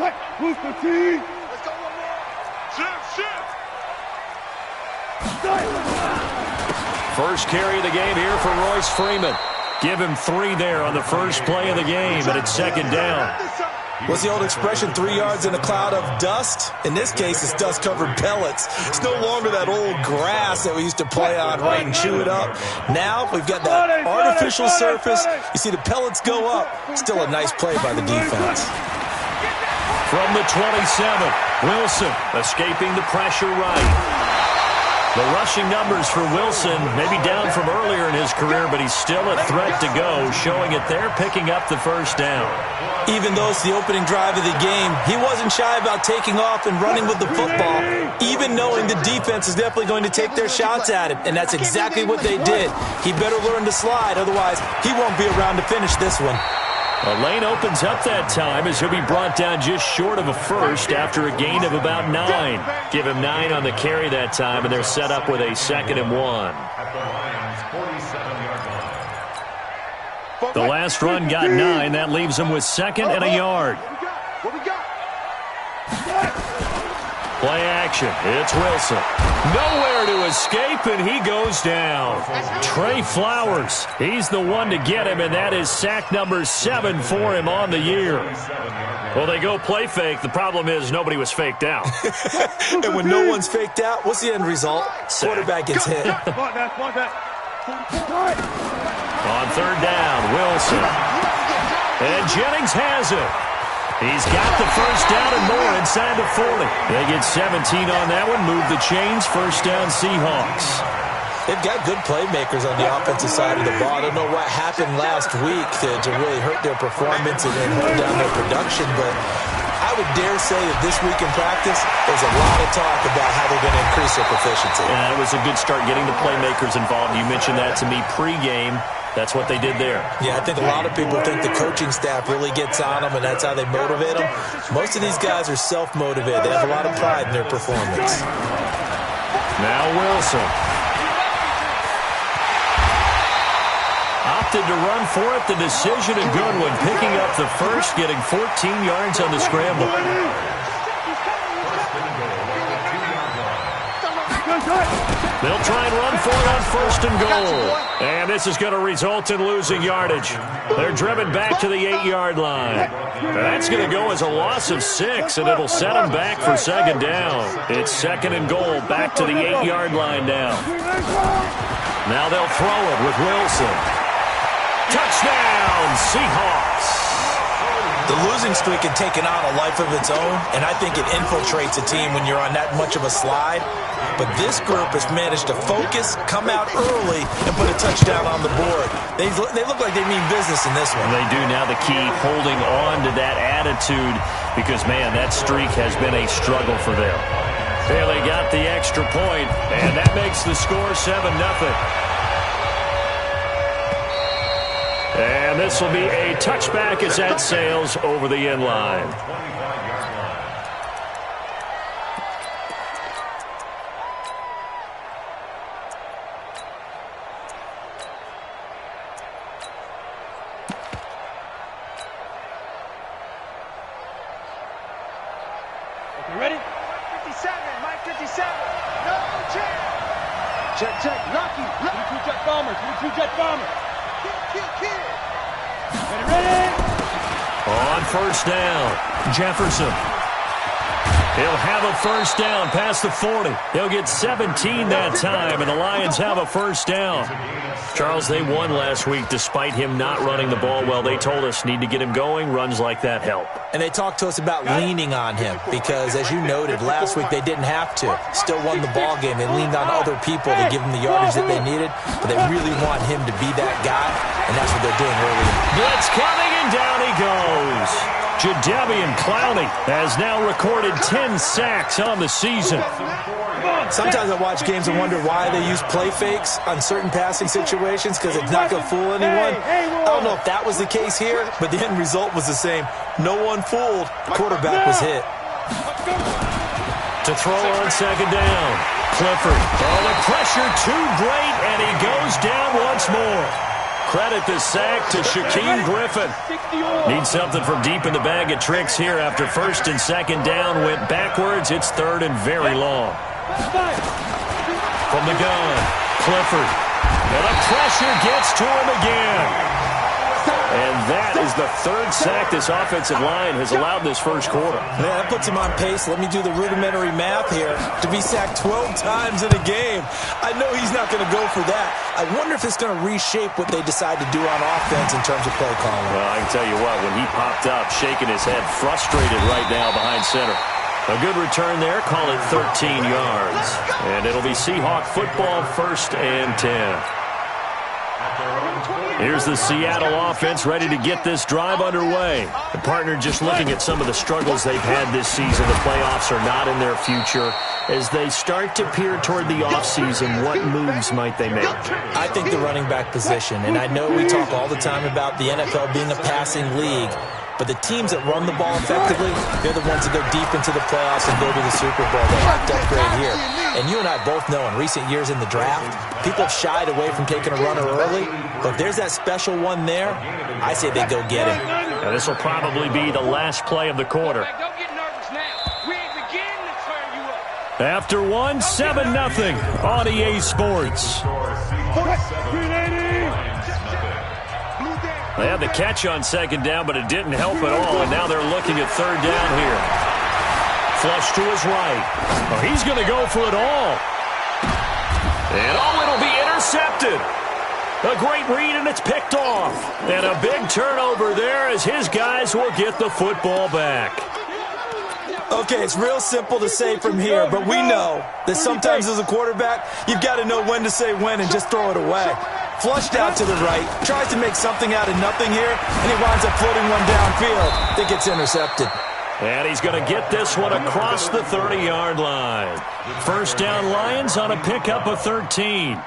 Let's go one more. Shift. First carry of the game here for Royce Freeman. Give him 3 there on the first play of the game, and it's second down. What's the old expression, 3 yards in a cloud of dust? In this case, it's dust-covered pellets. It's no longer that old grass that we used to play on, right, and chew it up. Now we've got that artificial surface. You see the pellets go up. Still a nice play by the defense. From the 27, Wilson escaping the pressure right. The rushing numbers for Wilson, maybe down from earlier in his career, but he's still a threat to go, showing it there, picking up the first down. Even though it's the opening drive of the game, he wasn't shy about taking off and running with the football, even knowing the defense is definitely going to take their shots at him, and that's exactly what they did. He better learn to slide, otherwise he won't be around to finish this one. A lane opens up that time as he'll be brought down just short of a first after a gain of about 9. Give him 9 on the carry that time, and they're set up with a 2nd and 1. The last run got 9. That leaves him with 2nd and a yard. What we got? Play action. It's Wilson. Nowhere to escape, and he goes down. Trey Flowers, he's the one to get him, and that is sack number 7 for him on the year. Well, they go play fake. The problem is nobody was faked out. And when no one's faked out, what's the end result? Quarterback gets hit. On 3rd down, Wilson. And Jennings has it. He's got the first down and more inside the 40. They get 17 on that one. Move the chains. First down, Seahawks. They've got good playmakers on the offensive side of the ball. I don't know what happened last week to really hurt their performance and hold down their production, but I would dare say that this week in practice, there's a lot of talk about how they're going to increase their proficiency. Yeah, it was a good start getting the playmakers involved. You mentioned that to me pregame. That's what they did there. Yeah, I think a lot of people think the coaching staff really gets on them, and that's how they motivate them. Most of these guys are self-motivated. They have a lot of pride in their performance. Now Wilson. Opted to run for it. The decision a good one. Picking up the first, getting 14 yards on the scramble. They'll try and run for it on 1st and goal. And this is going to result in losing yardage. They're driven back to the 8-yard line. That's going to go as a loss of 6, and it'll set them back for 2nd down. It's 2nd and goal, back to the 8-yard line now. Now they'll throw it with Wilson. Touchdown, Seahawks. The losing streak had taken on a life of its own, and I think it infiltrates a team when you're on that much of a slide. But this group has managed to focus, come out early, and put a touchdown on the board. They look like they mean business in this one. They do. Now the key, holding on to that attitude, because, man, that streak has been a struggle for them. Well, they got the extra point, and that makes the score 7-0. And this will be a touchback as that sails over the end line. You ready? 57, Mike 57. No check. Check. Lucky. 22 jet bomber. 22 jet bomber. Kill. Ready. On 1st down, Jefferson. He'll have a first down past the 40. He'll get 17 that time, and the Lions have a first down. Charles, they won last week despite him not running the ball well. They told us need to get him going. Runs like that help. And they talked to us about leaning on him because, as you noted, last week they didn't have to. Still won the ball game. They leaned on other people to give them the yardage that they needed, but they really want him to be that guy, and that's what they're doing early. Blitz coming, and down he goes. Jadeveon Clowney has now recorded 10 sacks on the season. Sometimes I watch games and wonder why they use play fakes on certain passing situations because it's not going to fool anyone. I don't know if that was the case here, but the end result was the same. No one fooled. Quarterback was hit. To throw on 2nd down. Clifford. Oh, the pressure too great, and he goes down once more. credit the sack to Shaquem Griffin. Needs something from deep in the bag of tricks here after first and second down went backwards. It's third and very long. From the gun, Clifford. And the pressure gets to him again. And that is the third sack this offensive line has allowed this first quarter. Yeah, that puts him on pace. Let me do the rudimentary math here. To be sacked 12 times in a game, I know he's not going to go for that. I wonder if it's going to reshape what they decide to do on offense in terms of play calling. Well, I can tell you what, when he popped up, shaking his head, frustrated right now behind center. A good return there, call it 13 yards. And it'll be Seahawk football, 1st and 10. Here's the Seattle offense ready to get this drive underway. The partner just looking at some of the struggles they've had this season. The playoffs are not in their future. As they start to peer toward the offseason, what moves might they make? I think the running back position, and I know we talk all the time about the NFL being a passing league, but the teams that run the ball effectively, they're the ones that go deep into the playoffs and go to the Super Bowl. They have to upgrade here. And you and I both know in recent years in the draft, people have shied away from taking a runner early. But if there's that special one there, I say they go get him. Now, this will probably be the last play of the quarter. Don't get nervous now. We ain't beginning to turn you up. After one, 7-0 on EA Sports. They had the catch on second down, but it didn't help at all, and now they're looking at third down here. Flush to his right. Oh, he's going to go for it all. And it'll be intercepted. A great read, and it's picked off. And a big turnover there as his guys will get the football back. Okay, it's real simple to say from here, but we know that sometimes as a quarterback, you've got to know when to say when and just throw it away. Flushed out to the right, tries to make something out of nothing here, and he winds up floating one downfield that gets intercepted. And he's going to get this one across the 30-yard line. First down Lions on a pickup of 13.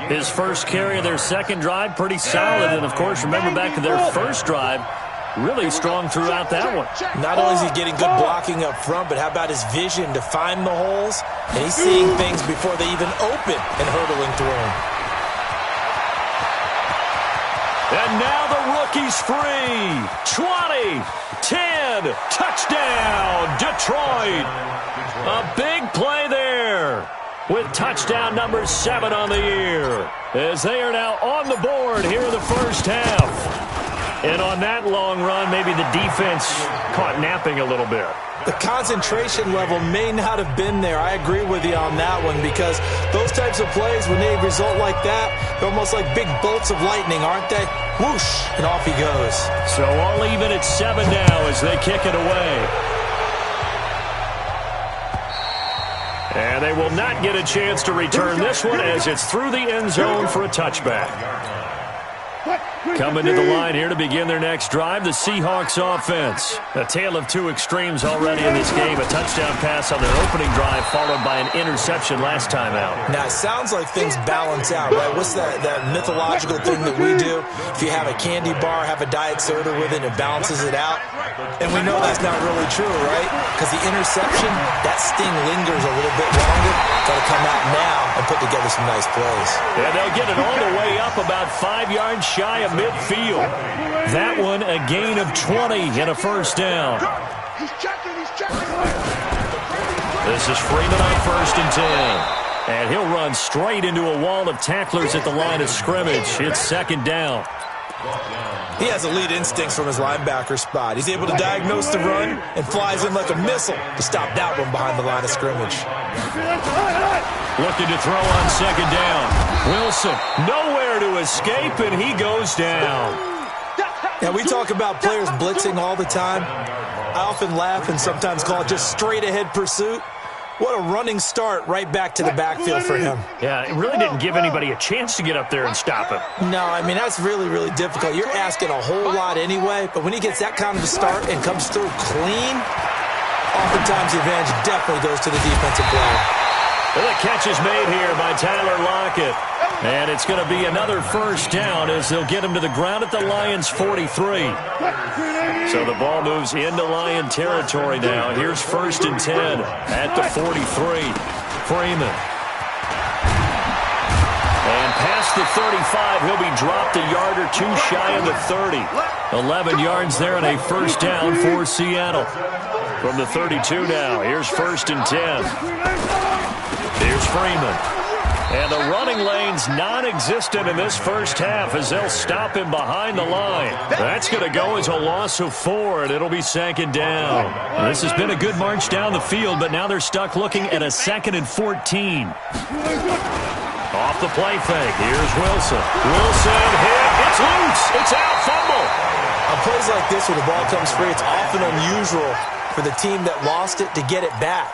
His first carry of their second drive, pretty solid. And, of course, remember back to their first drive, really strong throughout that one. Not only is he getting good blocking up front, but how about his vision to find the holes? And he's seeing things before they even open and hurdling through them. And now the rookie's free. 20, 10, touchdown, Detroit. A big play there with touchdown number 7 on the year as they are now on the board here in the first half. And on that long run, maybe the defense caught napping a little bit. The concentration level may not have been there. I agree with you on that one because those types of plays, when they result like that, they're almost like big bolts of lightning, aren't they? Whoosh, and off he goes. So all even at 7 now as they kick it away. And they will not get a chance to return this one as it's through the end zone for a touchback. Coming to the line here to begin their next drive, the Seahawks offense. A tale of two extremes already in this game. A touchdown pass on their opening drive followed by an interception last time out. Now, it sounds like things balance out, right? What's that mythological thing that we do? If you have a candy bar, have a diet soda with it, it balances it out. And we know that's not really true, right? Because the interception, that sting lingers a little bit longer. Got to come out now and put together some nice plays. Yeah, they'll get it all the way up about 5 yards shy of midfield. That one a gain of 20 and a first down. This is Freeman on 1st and 10. And he'll run straight into a wall of tacklers at the line of scrimmage. It's 2nd down. He has elite instincts from his linebacker spot. He's able to diagnose the run and flies in like a missile to stop that one behind the line of scrimmage. Looking to throw on 2nd down. Wilson, nowhere to escape, and he goes down. Now, we talk about players blitzing all the time. I often laugh and sometimes call it just straight-ahead pursuit. What a running start right back to the backfield for him. Yeah, it really didn't give anybody a chance to get up there and stop him. No, I mean, that's really, really difficult. You're asking a whole lot anyway, but when he gets that kind of a start and comes through clean, oftentimes the advantage definitely goes to the defensive player. Well, the catch is made here by Tyler Lockett. And it's going to be another first down as they'll get him to the ground at the Lions' 43. So the ball moves into Lion territory now. Here's 1st and 10 at the 43. Freeman. And past the 35. He'll be dropped a yard or two shy of the 30. 11 yards there and a first down for Seattle. From the 32 now, here's 1st and 10. Here's Freeman. And the running lane's non-existent in this first half as they'll stop him behind the line. That's going to go as a loss of 4, and it'll be 2nd down. This has been a good march down the field, but now they're stuck looking at a 2nd and 14. Off the play fake, here's Wilson. Wilson hit, it's loose, it's out, fumble. On plays like this where the ball comes free, it's often unusual for the team that lost it to get it back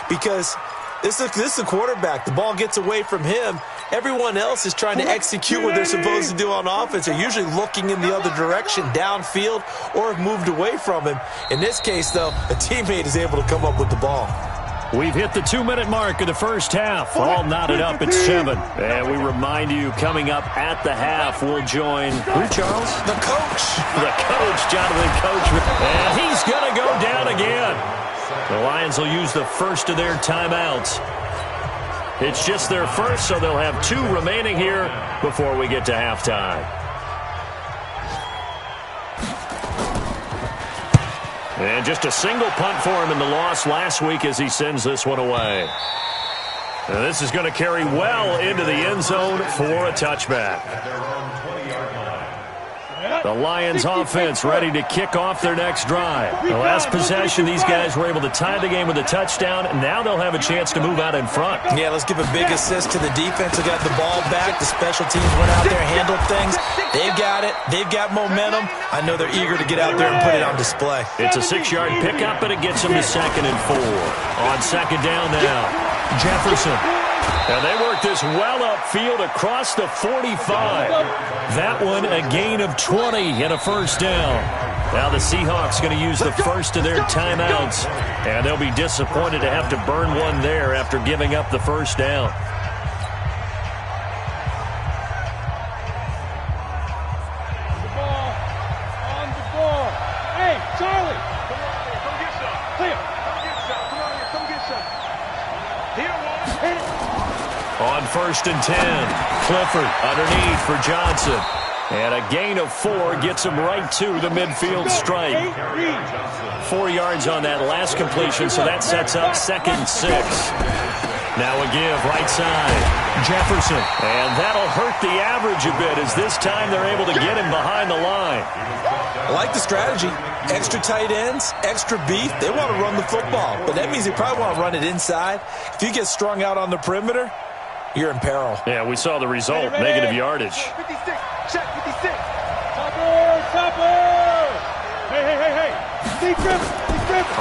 because this is the quarterback. The ball gets away from him. Everyone else is trying to execute what they're supposed to do on offense. They're usually looking in the other direction, downfield, or have moved away from him. In this case, though, a teammate is able to come up with the ball. We've hit the 2-minute mark of the first half. All knotted up at 7. And we remind you, coming up at the half, we'll join who, Charles? The coach. The coach, Jonathan Coachman. And he's going to go down again. The Lions will use the first of their timeouts. It's just their first, so they'll have 2 remaining here before we get to halftime. And just a single punt for him in the loss last week as he sends this one away. And this is going to carry well into the end zone for a touchback. The Lions offense ready to kick off their next drive. The last possession, these guys were able to tie the game with a touchdown, and now they'll have a chance to move out in front. Yeah, let's give a big assist to the defense who got the ball back. The special teams went out there and handled things. They've got it. They've got momentum. I know they're eager to get out there and put it on display. It's a 6-yard pickup, and it gets them to 2nd and 4. On 2nd down now, Jefferson. And they work this well upfield across the 45. That one a gain of 20 and a first down. Now the Seahawks going to use the first of their timeouts. And they'll be disappointed to have to burn one there after giving up the first down. On the ball. Hey, Charlie. Come on here. Come get some. Clear. Come get some. Come on here. Come get some. Here, one. Hit it. On 1st and 10, Clifford underneath for Johnson. And a gain of 4 gets him right to the midfield stripe. 4 yards on that last completion, so that sets up 2nd and 6. Now a give, right side, Jefferson. And that'll hurt the average a bit as this time they're able to get him behind the line. I like the strategy. Extra tight ends, extra beef. They want to run the football, but that means they probably want to run it inside. If you get strung out on the perimeter, you're in peril. Yeah, we saw the result, negative yardage. 56, check 56. Topper! Hey. Deep grip.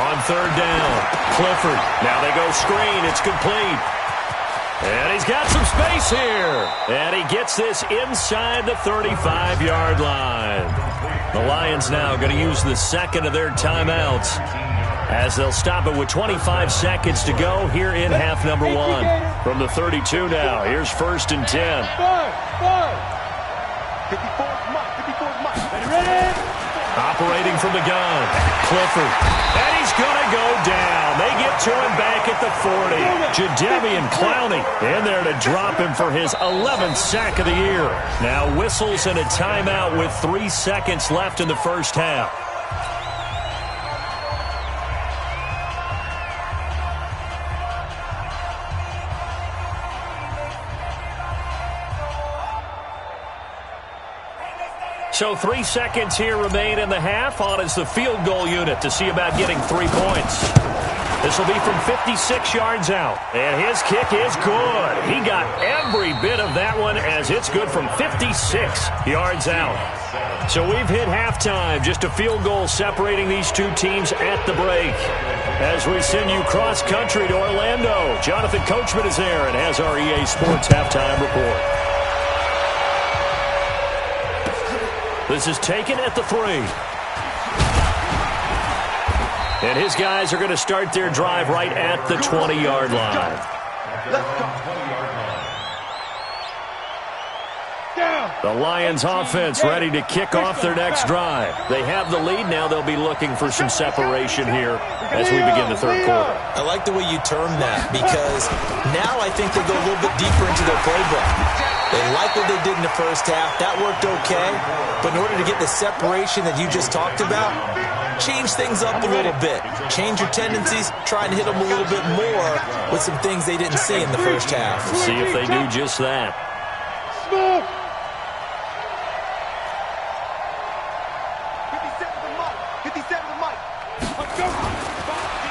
On 3rd down, Clifford. Now they go screen, it's complete. And he's got some space here. And he gets this inside the 35-yard line. The Lions now going to use the 2nd of their timeouts as they'll stop it with 25 seconds to go here in half number 1. From the 32 now, here's 1st and 10. 54's Mike. Ready? Operating from the gun, Clifford. And he's going to go down. They get to him back at the 40. Jadeveon Clowney in there to drop him for his 11th sack of the year. Now whistles and a timeout with 3 seconds left in the first half. So 3 seconds here remain in the half. On is the field goal unit to see about getting 3 points. This will be from 56 yards out. And his kick is good. He got every bit of that one as it's good from 56 yards out. So we've hit halftime. Just a field goal separating these two teams at the break. As we send you cross-country to Orlando, Jonathan Coachman is there and has our EA Sports halftime report. This is taken at the 3. And his guys are going to start their drive right at the 20-yard line. The Lions offense ready to kick off their next drive. They have the lead now. They'll be looking for some separation here as we begin the third quarter. I like the way you term that because now I think they go a little bit deeper into their playbook. They like what they did in the first half. That worked okay. But in order to get the separation that you just talked about, change things up a little bit. Change your tendencies. Try and hit them a little bit more with some things they didn't see in the first half. See if they do just that.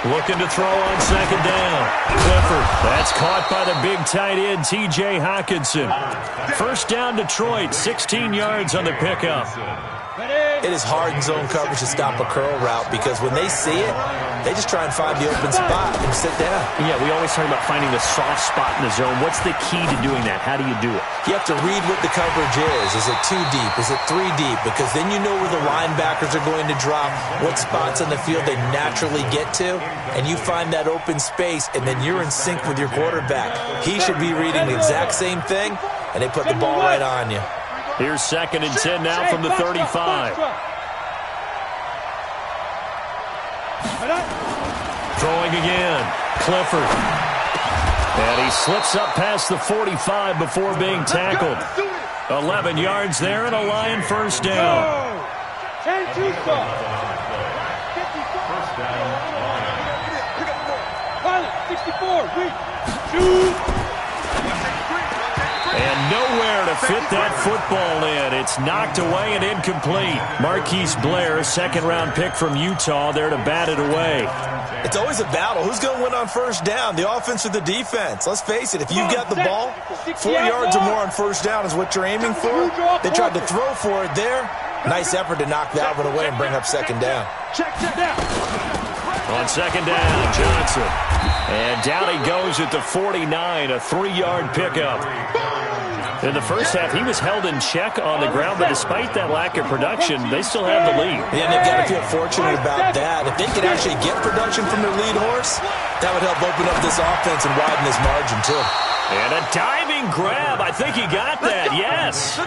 Looking to throw on second down. Clifford. That's caught by the big tight end, T.J. Hockenson. First down, Detroit. 16 yards on the pickup. It is hard in zone coverage to stop a curl route because when they see it, they just try and find the open spot and sit down. Yeah, we always talk about finding the soft spot in the zone. What's the key to doing that? How do you do it? You have to read what the coverage is. Is it 2 deep? Is it 3 deep? Because then you know where the linebackers are going to drop, what spots on the field they naturally get to, and you find that open space, and then you're in sync with your quarterback. He should be reading the exact same thing, and they put the ball right on you. Here's 2nd and 10 now from the 35. Throwing again. Clifford. And he slips up past the 45 before being tackled. 11 yards there and a Lion first down. 10-2 stop. 64. Shoot. And nowhere to fit that football in. It's knocked away and incomplete. Marquise Blair, 2nd-round pick from Utah, there to bat it away. It's always a battle. Who's going to win on first down, the offense or the defense? Let's face it, if you've got the ball, 4 yards or more on first down is what you're aiming for. They tried to throw for it there. Nice effort to knock that one away and bring up 2nd down. Check down. On 2nd down, Johnson. And down he goes at the 49, a 3-yard pickup. In the first half, he was held in check on the ground, but despite that lack of production, they still have the lead. Yeah, and they've got to feel fortunate about that. If they could actually get production from their lead horse, that would help open up this offense and widen this margin, too. And a diving grab. I think he got that, yes.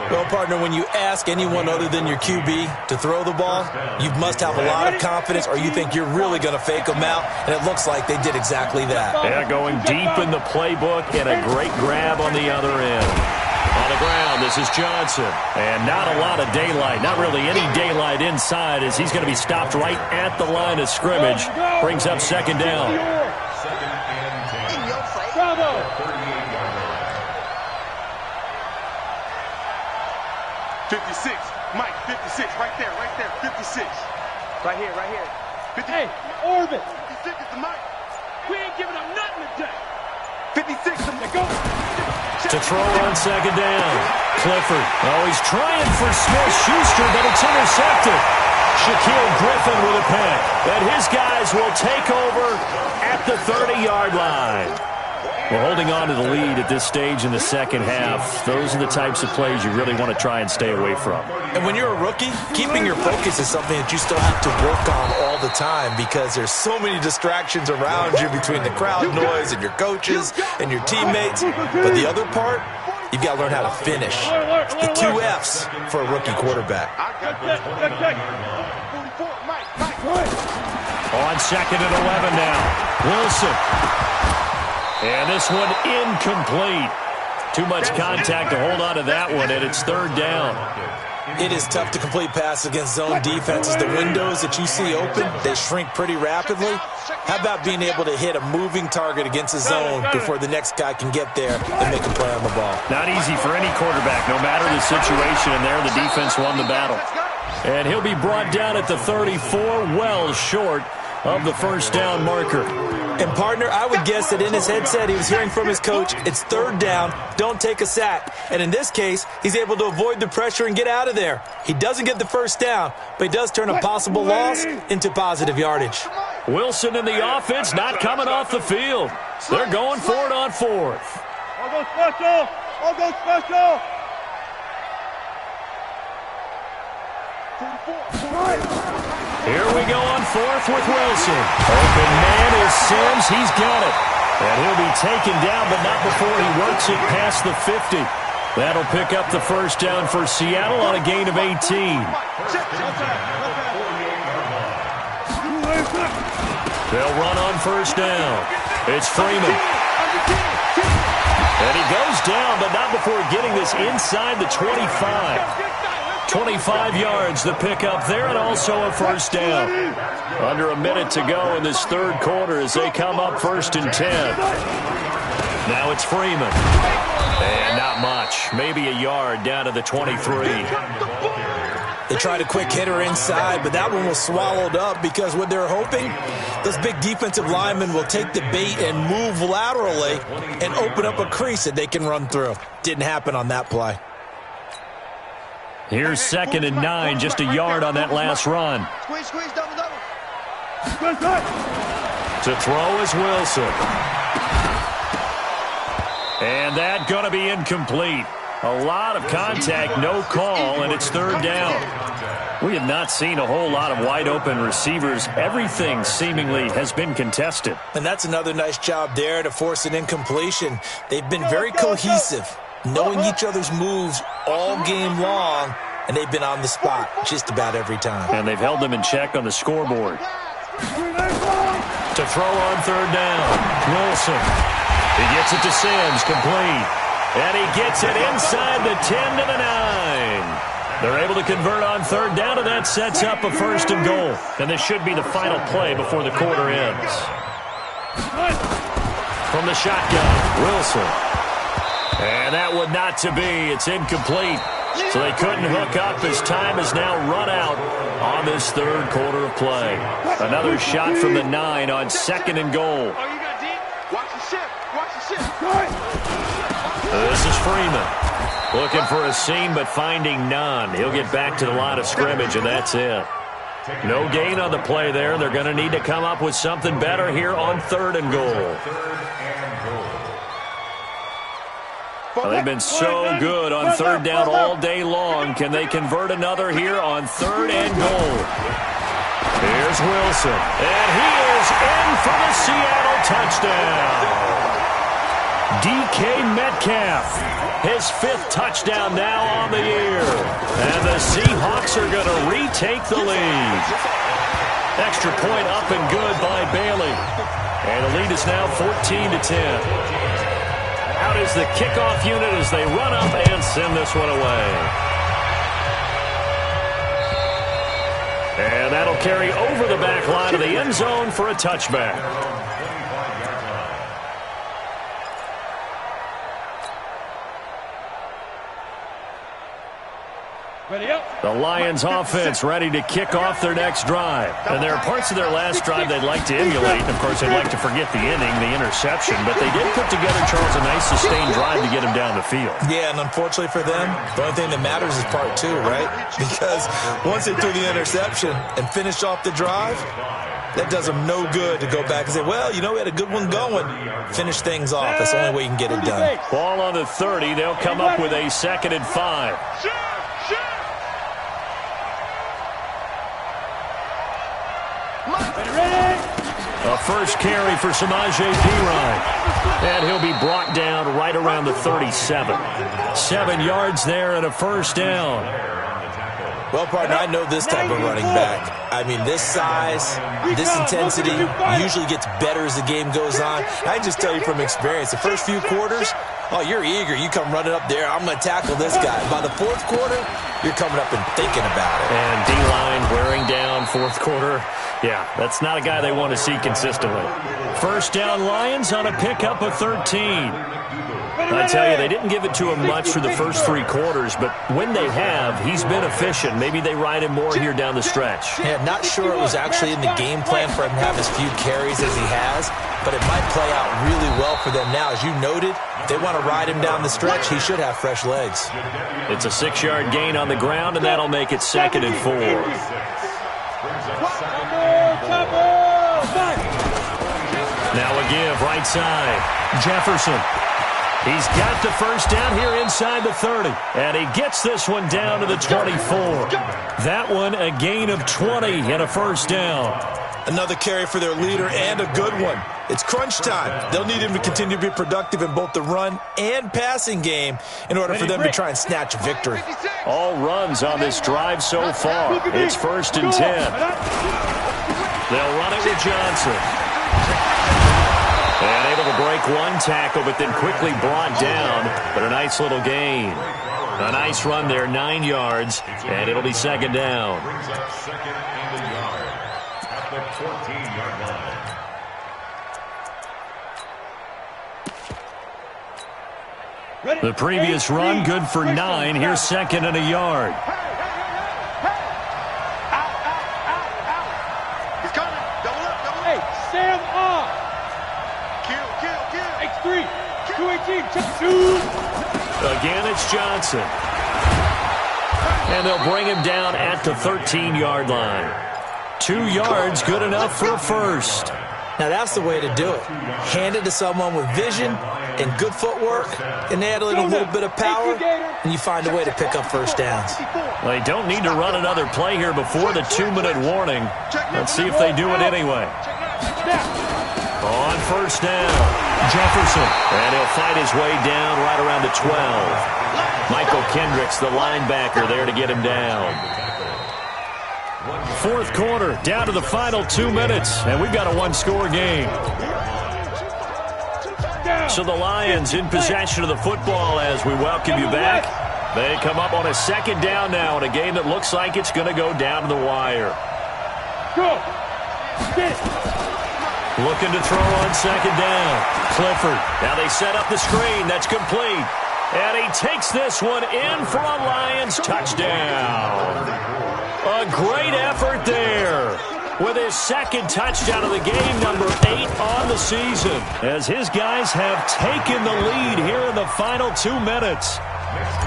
Well, partner, when you ask anyone other than your QB to throw the ball, you must have a lot of confidence or you think you're really going to fake them out, and it looks like they did exactly that. Yeah, going deep in the playbook and a great grab on the other end. On the ground, this is Johnson. And not a lot of daylight, not really any daylight inside as he's going to be stopped right at the line of scrimmage. Brings up 2nd down. Bravo. 56, Mike, 56, right there, 56. Right here. 50. Hey, orbit. 56 is the Mike. We ain't giving up nothing today. 56, the Go. To throw on 2nd down. Clifford. Oh, he's trying for Smith-Schuster, but it's intercepted. Shaquille Griffin with a pick. And his guys will take over at the 30-yard line. We're holding on to the lead at this stage in the second half. Those are the types of plays you really want to try and stay away from. And when you're a rookie, keeping your focus is something that you still have to work on all the time because there's so many distractions around you between the crowd noise and your coaches and your teammates. But the other part, you've got to learn how to finish. The 2 F's for a rookie quarterback. On 2nd and 11 now. Wilson. And this one incomplete. Too much contact to hold on to that one, and it's 3rd down. It is tough to complete passes against zone defenses. The windows that you see open, they shrink pretty rapidly. How about being able to hit a moving target against a zone before the next guy can get there and make a play on the ball? Not easy for any quarterback, no matter the situation, and there the defense won the battle. And he'll be brought down at the 34, well short of the first down marker. And, partner, I would guess that in his headset he was hearing from his coach, it's 3rd down, don't take a sack. And in this case, he's able to avoid the pressure and get out of there. He doesn't get the first down, but he does turn a possible loss into positive yardage. Wilson and the offense not coming off the field. They're going for it on 4th. I'll go special. I'll go special. 44. Here we go on 4th with Wilson. Open man is Sims. He's got it. And he'll be taken down, but not before he works it past the 50. That'll pick up the first down for Seattle on a gain of 18. They'll run on first down. It's Freeman. And he goes down, but not before getting this inside the 25. 25 yards the pickup there, and also a first down. Under a minute to go in this third quarter as they come up 1st and 10. Now it's Freeman. And not much. Maybe a yard down to the 23. They tried a quick hitter inside, but that one was swallowed up because what they're hoping, those big defensive linemen will take the bait and move laterally and open up a crease that they can run through. Didn't happen on that play. Here's 2nd and 9, just a yard on that last run. Squeeze, double. To throw is Wilson. And that going to be incomplete. A lot of contact, no call, and it's 3rd down. We have not seen a whole lot of wide-open receivers. Everything seemingly has been contested. And that's another nice job there to force an incompletion. They've been very cohesive, knowing each other's moves all game long, and they've been on the spot just about every time. And they've held them in check on the scoreboard. To throw on 3rd down, Wilson. He gets it to Sims, complete. And he gets it inside the 10 to the 9. They're able to convert on 3rd down, and that sets up a 1st and goal. And this should be the final play before the quarter ends. From the shotgun, Wilson. And that would not to be. It's incomplete. So they couldn't hook up as time has now run out on this 3rd quarter of play. Another shot from the 9 on 2nd and goal. This is Freeman. Looking for a seam, but finding none. He'll get back to the line of scrimmage, and that's it. No gain on the play there. They're going to need to come up with something better here on 3rd and goal. Well, they've been so good on 3rd down all day long. Can they convert another here on 3rd and goal? Here's Wilson. And he is in for the Seattle touchdown. DK Metcalf, his 5th touchdown now on the year. And the Seahawks are going to retake the lead. Extra point up and good by Bailey. And the lead is now 14-10. Out is the kickoff unit as they run up and send this one away. And that'll carry over the back line of the end zone for a touchback. The Lions offense ready to kick off their next drive. And there are parts of their last drive they'd like to emulate. And of course, they'd like to forget the inning, the interception. But they did put together, Charles, a nice sustained drive to get him down the field. Yeah, and unfortunately for them, the only thing that matters is part 2, right? Because once they threw the interception and finished off the drive, that does them no good to go back and say, well, you know, we had a good one going. Finish things off. That's the only way you can get it done. Ball on the 30. They'll come up with a 2nd and 5. A first carry for Samaje Perine. And he'll be brought down right around the 37. 7 yards there and a first down. Well, partner, I know this type of running back. I mean, this size, this intensity usually gets better as the game goes on. I can just tell you from experience, the first few quarters, oh, you're eager. You come running up there, I'm going to tackle this guy. By the 4th quarter, you're coming up and thinking about it. And D-line wearing down 4th quarter. Yeah, that's not a guy they want to see consistently. First down Lions on a pickup of 13. I tell you, they didn't give it to him much for the first 3 quarters, but when they have, he's been efficient. Maybe they ride him more here down the stretch. Yeah, not sure it was actually in the game plan for him to have as few carries as he has, but it might play out really well for them now. As you noted, if they want to ride him down the stretch, he should have fresh legs. It's a 6-yard gain on the ground, and that'll make it 2nd and 4. Now a give, right side. Jefferson. He's got the first down here inside the 30. And he gets this one down to the 24. That one a gain of 20 and a first down. Another carry for their leader and a good one. It's crunch time. They'll need him to continue to be productive in both the run and passing game in order for them to try and snatch a victory. All runs on this drive so far. It's 1st and 10. They'll run it with Johnson. And able to break one tackle, but then quickly brought down. But a nice little gain. A nice run there, 9 yards, and it'll be 2nd down. Second and a yard at the 14-yard line. The previous run, good for 9. Here's 2nd and a yard. He's coming. Double up, double up. Hey, Sam on. Kill. X3. 218. Shoot. Again, it's Johnson. And they'll bring him down at the 13-yard line. 2 yards, good enough for a first. Now, that's the way to do it. Hand it to someone with vision and good footwork, and add a little bit of power, and you find a way to pick up first downs. Well, they don't need to run another play here before the 2-minute warning. Let's see if they do it anyway. On 1st down, Jefferson. And he'll fight his way down right around the 12. Michael Kendricks, the linebacker, there to get him down. 4th quarter, down to the final 2 minutes, and we've got a 1-score game. So the Lions in possession of the football as we welcome you back. They come up on a 2nd down now in a game that looks like it's going to go down to the wire. Go. Get it. Looking to throw on 2nd down. Clifford. Now they set up the screen. That's complete. And he takes this one in for a Lions touchdown. A great effort there with his 2nd touchdown of the game, number 8 on the season, as his guys have taken the lead here in the final 2 minutes.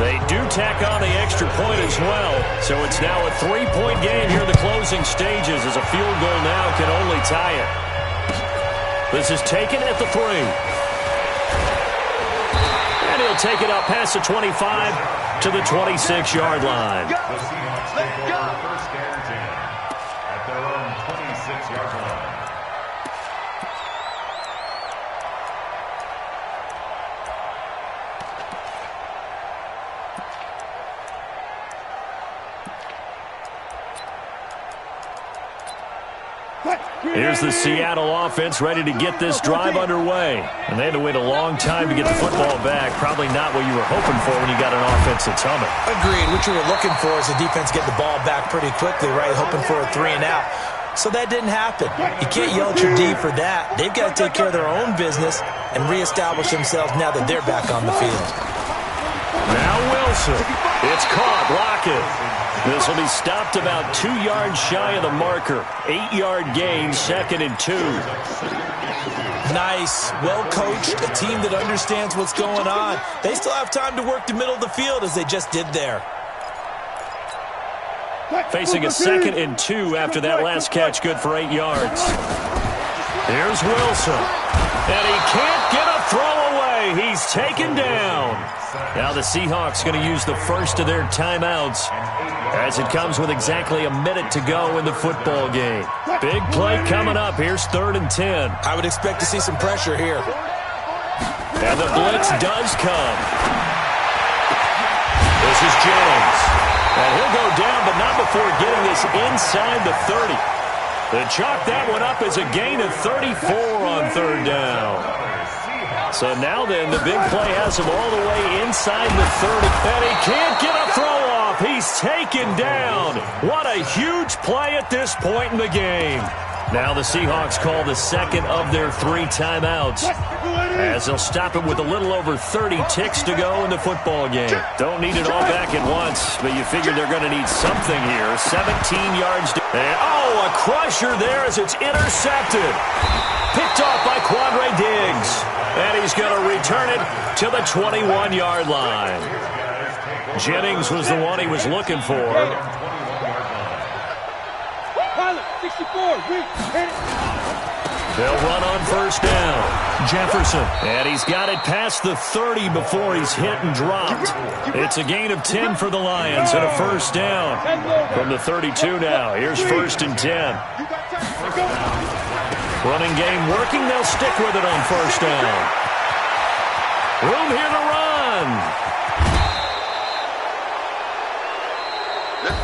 They do tack on the extra point as well, so it's now a 3-point game here in the closing stages as a field goal now can only tie it. This is taken at the 3. And he'll take it up past the 25 to the 26-yard line. Let's go. 1st and 10 at their own 26-yard line. Here's the Seattle offense ready to get this drive underway. And they had to wait a long time to get the football back. Probably not what you were hoping for when you got an offense that's humming. Agreed. What you were looking for is the defense get the ball back pretty quickly, right? Hoping for a 3 and out. So that didn't happen. You can't yell at your D for that. They've got to take care of their own business and reestablish themselves now that they're back on the field. Now Wilson. It's caught. Lockett. This will be stopped about 2 yards shy of the marker. 8-yard gain, 2nd and 2. Nice. Well-coached. A team that understands what's going on. They still have time to work the middle of the field as they just did there. Facing a 2nd and 2 after that last catch, good for 8 yards. Here's Wilson. And he can't get a throw away. He's taken down. Now the Seahawks going to use the first of their timeouts as it comes with exactly a minute to go in the football game. Big play coming up. Here's 3rd and 10. I would expect to see some pressure here. And the blitz does come. This is Jennings. And he'll go down, but not before getting this inside the 30. They chalk that one up as a gain of 34 on 3rd down. So now then, the big play has him all the way inside the 30. And he can't get a throw off. He's taken down. What a huge play at this point in the game. Now the Seahawks call the 2nd of their 3 timeouts, as they'll stop him with a little over 30 ticks to go in the football game. Don't need it all back at once, but you figure they're going to need something here. 17 yards. And, oh, a crusher there as it's intercepted. Picked off by Quandre Diggs. And he's going to return it to the 21-yard line. Jennings was the one he was looking for. They'll run on 1st down. Jefferson. And he's got it past the 30 before he's hit and dropped. It's a gain of 10 for the Lions and a 1st down from the 32 now. Here's 1st and 10. Running game working. They'll stick with it on first down. Room here to run.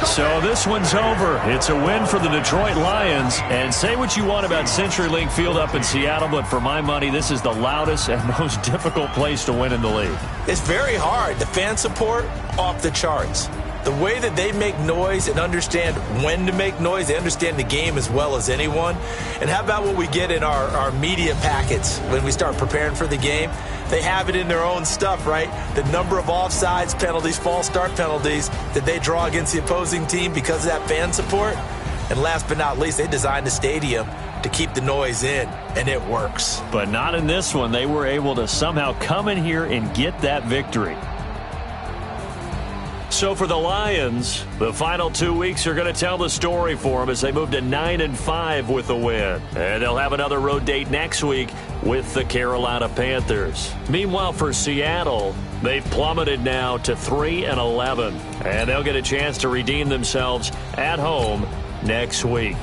So this one's over. It's a win for the Detroit Lions. And say what you want about CenturyLink Field up in Seattle, but for my money, this is the loudest and most difficult place to win in the league. It's very hard. The fan support, off the charts. The way that they make noise and understand when to make noise, they understand the game as well as anyone. And how about what we get in our media packets when we start preparing for the game? They have it in their own stuff, right? The number of offsides penalties, false start penalties that they draw against the opposing team because of that fan support. And last but not least, they designed a stadium to keep the noise in, and it works. But not in this one. They were able to somehow come in here and get that victory. So for the Lions, the final 2 weeks are going to tell the story for them as they move to 9-5 with a win. And they'll have another road date next week with the Carolina Panthers. Meanwhile, for Seattle, they've plummeted now to 3-11. And they'll get a chance to redeem themselves at home next week.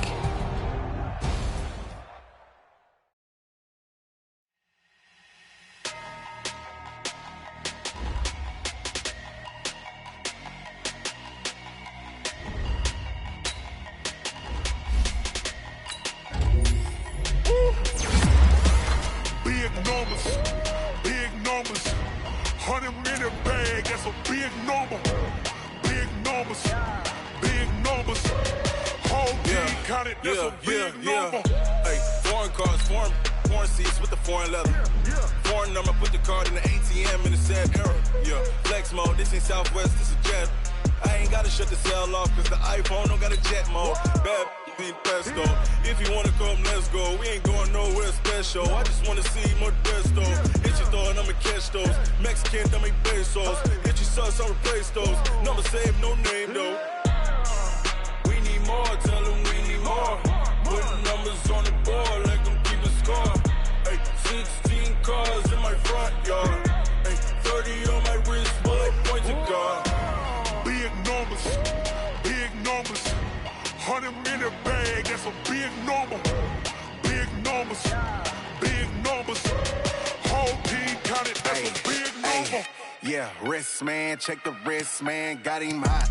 Check the wrist, man, got him hot.